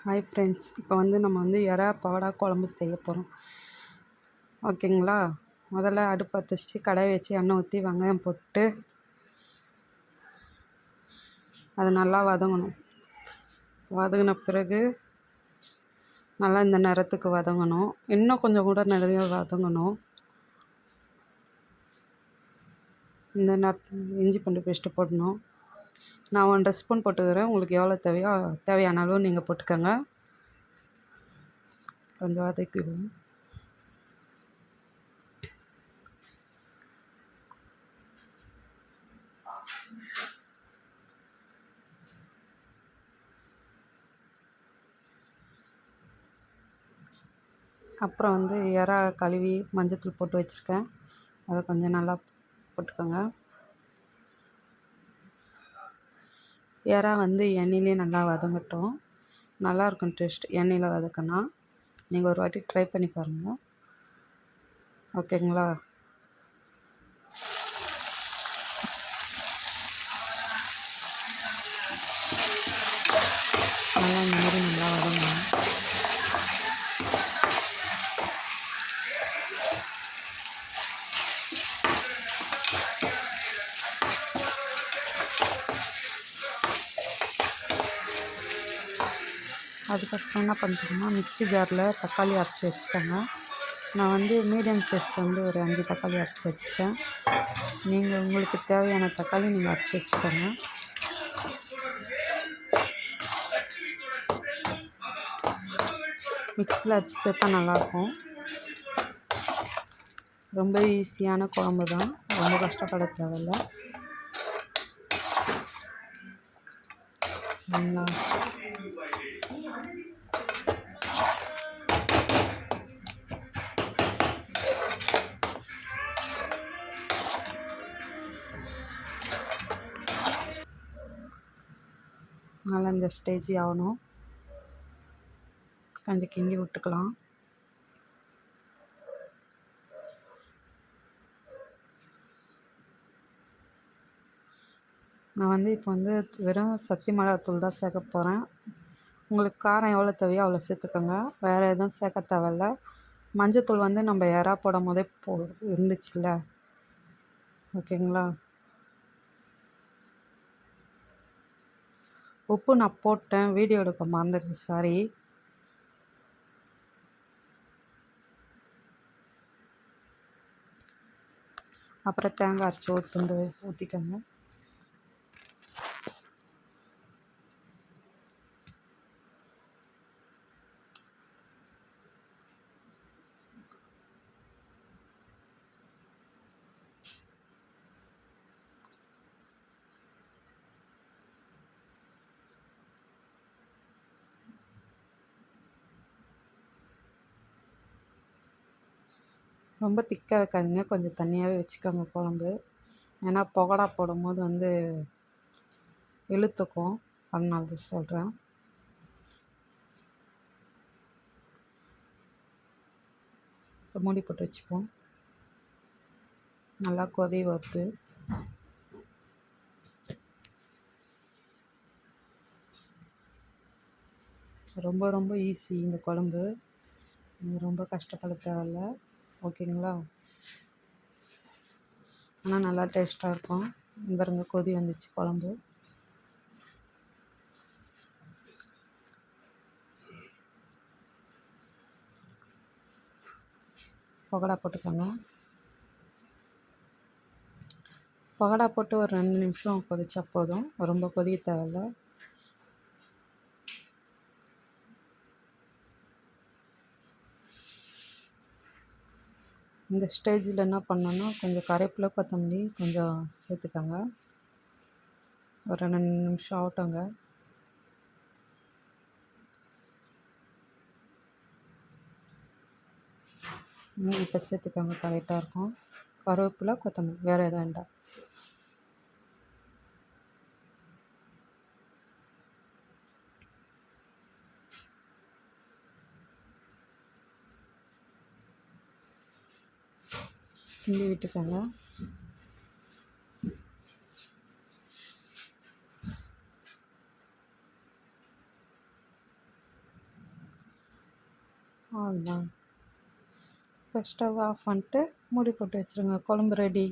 Hi friends, இப்போ நம்ம எறா பவடா குழம்பு செய்ய போகிறோம். ஓகேங்களா? முதல்ல அடுப்பு பற்ற வச்சு கடாய் வச்சு எண்ணெய் ஊற்றி வெங்காயம் போட்டு அது நல்லா வதங்கணும். வதங்கின பிறகு நல்லா இந்த நிறத்துக்கு வதங்கணும். இன்னும் கொஞ்சம் கூட நிறைய வதங்கணும். இந்த இஞ்சி பூண்டு பேஸ்ட்டு போடணும். நான் 1.5 ஸ்பூன் போட்டுக்கிறேன். உங்களுக்கு எவ்வளோ தேவையோ தேவையான அளவு நீங்கள் போட்டுக்கோங்க. கொஞ்சம் வதக்கிடுவோம். அப்புறம் எறா கழுவி மஞ்சத்தூள் போட்டு வச்சுருக்கேன். அதை கொஞ்சம் நல்லா போட்டுக்கோங்க. எறா எண்ணெயிலே நல்லா வதங்கட்டும். நல்லாயிருக்கும் டேஸ்ட் எண்ணெயில் வதக்கினா. நீங்கள் ஒரு வாட்டி ட்ரை பண்ணி பாருங்கள். ஓகேங்களா? நல்லா இந்த மாதிரி நல்லா வதங்கணும். அதுக்கப்புறம் என்ன பண்ணுறோம்னா, மிக்ஸி ஜாரில் தக்காளி அரைச்சி வச்சுக்கோங்க. நான் மீடியம் சைஸ் ஒரு 5 தக்காளி அரைச்சி வச்சுட்டேன். நீங்கள் உங்களுக்கு தேவையான தக்காளி நீங்கள் அரைச்சி வச்சுக்கோங்க. மிக்ஸியில் அரைச்சி சேர்த்தா நல்லாயிருக்கும். ரொம்ப ஈஸியான குழம்பு தான், ரொம்ப கஷ்டப்பட தேவையில்லை. சரிங்களா? நல்லா இந்த ஸ்டேஜ் ஆகணும். கொஞ்சம் கிண்டி விட்டுக்கலாம். நான் இப்போ வெறும் சக்தி மிளகாத்தூள் தான் சேர்க்க போகிறேன். உங்களுக்கு காரம் எவ்வளோ தேவையோ அவ்வளோ சேர்த்துக்கோங்க. வேறு எதுவும் சேர்க்க தேவையில்ல. மஞ்சத்தூள் நம்ம எறா போடும் போதே இருந்துச்சுல்ல. ஓகேங்களா? உப்பு நான் போட்டேன், வீடியோ எடுக்க மறந்துடுச்சு, சாரி. அப்புறம் தேங்காய் அரைச்சி ஊற்றிக்கோங்க. ரொம்ப திக்காக வைக்காதீங்க, கொஞ்சம் தண்ணியாகவே வச்சுக்கோங்க குழம்பு. ஏன்னா பகோடா போடும்போது இழுத்துக்கும், அதனால தான் சொல்கிறேன். இப்போ மூடி போட்டு வச்சுப்போம். நல்லா கொதி வருது. ரொம்ப ரொம்ப ஈஸி இந்த குழம்பு. நீங்கள் ரொம்ப கஷ்டப்பட தேவையில்ல. ஓகேங்களா? ஆனால் நல்லா டேஸ்ட்டாக இருக்கும். பாருங்க, கொதி வந்துச்சு குழம்பு. பகோடா போட்டுக்கோங்க. பகோடா போட்டு ஒரு 2 நிமிஷம் கொதிச்சா போதும், ரொம்ப கொதிக்க தேவையில்ல. இந்த ஸ்டேஜில் என்ன பண்ணணும்னா, கொஞ்சம் கருவேப்பிலை கொத்தமல்லி கொஞ்சம் சேர்த்துக்கோங்க. ஒரு 2 நிமிஷம் ஆகட்டுங்க. இப்போ சேர்த்துக்கோங்க, கரெக்டாக இருக்கும். கருவேப்பிலை கொத்தமல்லி, வேறு எதுவும் வேண்டாம். கிண்டி விட்டுக்கோங்க. அவ்வளோதான். இப்போ ஸ்டவ் ஆஃப் பண்ணிட்டு மூடி போட்டு வச்சுருங்க. குழம்பு ரெடி.